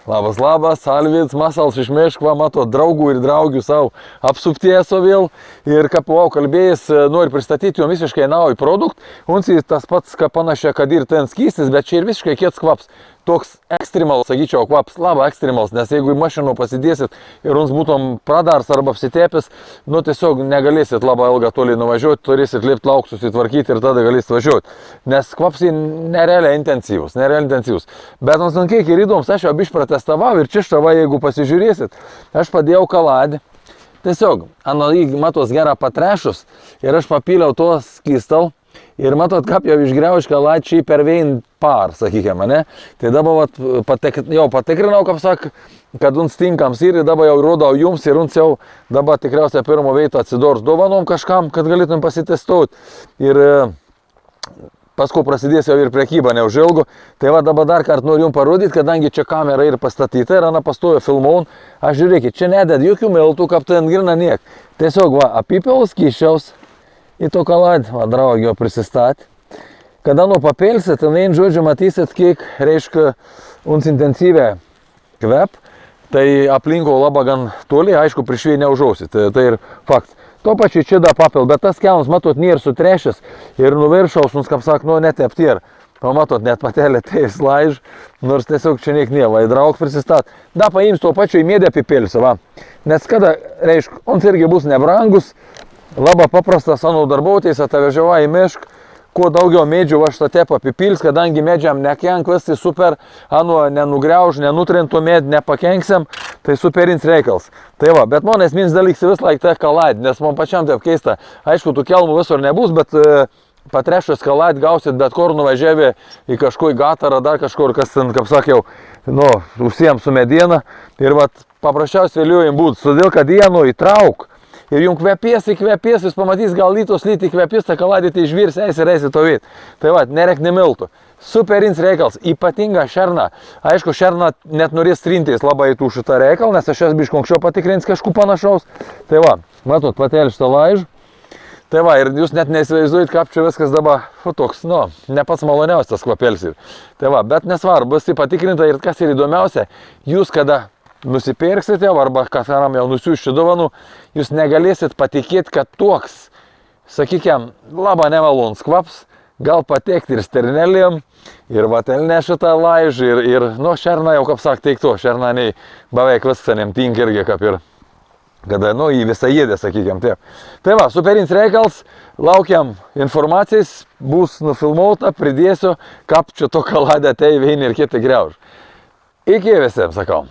Labas, Alvyds, Masals iš Meškva, mato, draugų ir draugių savo apsuptieso vėl. Ir kaip buvau kalbėjęs, noriu pristatyti jom visiškai naują produktą. Uns tas pats, ką panašia, kad ir ten skystis, bet čia ir visiškai kiets kvaps. Toks ekstremal, sakyčiau, kvaps, labai ekstremals, nes jeigu į mašiną pasidėsit ir uns būtum pradars arba apsitepęs, nu tiesiog negalėsit labai ilgą toliai nuvažiuoti, turėsit lipti lauk susitvarkyti ir tada galėsit važiuoti. Nes kvapsiai nerealiai intensyvus. Bet mums kiek ir įdomus, aš jau bišprą testavau ir čia štava, jeigu pasižiūrėsit, aš padėjau kaladį. Tiesiog, matos gerą patrešus ir aš papyliau to skystal. Ir matot, kaip jau išgriauš kaladžiai per vein par, sakykime, ne? Tai dabar jau patikrinau, kaip sak, kad uns tinkams ir dabar jau rodau jums ir uns jau dabar tikriausiai pirmo veito atsidors dovanom kažkam, kad galėtum pasitestuoti. Ir paskui prasidės jau ir prekyba neužilgo. Tai va dabar dar kartą noriu jums parodyti, kadangi čia kamera ir pastatyta ir ana pastojo filmaun. Aš žiūrėkit, čia neded jokių miltų, kaip tai ant grina niek. Tiesiog va, apipėlau skysčiaus. Į to kaladį, va, draugio prisistatė. Kada nu papelsit, tai žodžiu matysit, kiek reiškia uns intensyvę kvep, tai aplinko labai gan toli, aišku, prieš jį neužausit, tai ir faktas. To pačiu čia da papel, bet tas kelmas, matot, nėra sutrešęs ir nuviršaus, mums, kaip sak, nu netepti ir. Pamatot, net patelė tai slaiž, nors tiesiog čia niek nėra, draugs prisistat. Da paims to pačiu į mėdę apipėlsiu, va. Nes kada, reiškia, ons irgi bus nebrangus, labai paprastas, anu darbuotojais atvežiava į mišką, kuo daugiau medžių aš tą tepą apipils, kadangi medžiam nekenk, visi super, anu nenugriauž, nenutrintų medį, nepakenksim, tai superins reikals. Tai va, bet man esminis dalyks vis laik tai kaladį, nes man pačiam taip keista, aišku, tų kelmų visur nebus, bet patrešęs kaladį gausit bet kur nuvažiavę į kažkokį gatarą, dar kažkur, kas ten, kaip sakiau, nu, užsiem su mediena ir va, paprasčiausiai vėliau jums būtų, todėl kad jie įtrauk. Ir jums kvepės, jūs pamatys, gal lytos lyti kvepės, tą kaladį tai išvirs, eisi to vėt. Tai va, nerek nemiltų. Superins reikals, ypatinga šerna. Aišku, šerna net norės trintis labai tų šitą reikalą, nes aš jas biškai anksčiau patikrins kažkų panašaus. Tai va, matot, patelį šitą laižų. Tai va, ir jūs net neįsivaizduojat, kaip čia viskas dabar, toks, nu, ne pats maloniausias tas kvapėlis. Tai va, bet nesvarbu, bus patikrinta ir kas ir įdomiausia, jūs kada nusipirksite arba kažkam jau nusiųščių dovanų, jūs negalėsit patikėti, kad toks, sakykime, labai nemalonus kvaps, gal patekti ir sternelėm, ir vatelnė šitą laižą, ir nu, šerna jau, kaip sak, teikto, šerna nei beveik viskanėm tink irgi, kaip ir, kada, nu, į visą jėdę, sakykime, taip. Tai va, superins reikals, laukiam informacijais, bus nufilmuota, pridėsiu, kaip čia to kaladę atei vein ir kiti griauž. Iki visiems, sakau.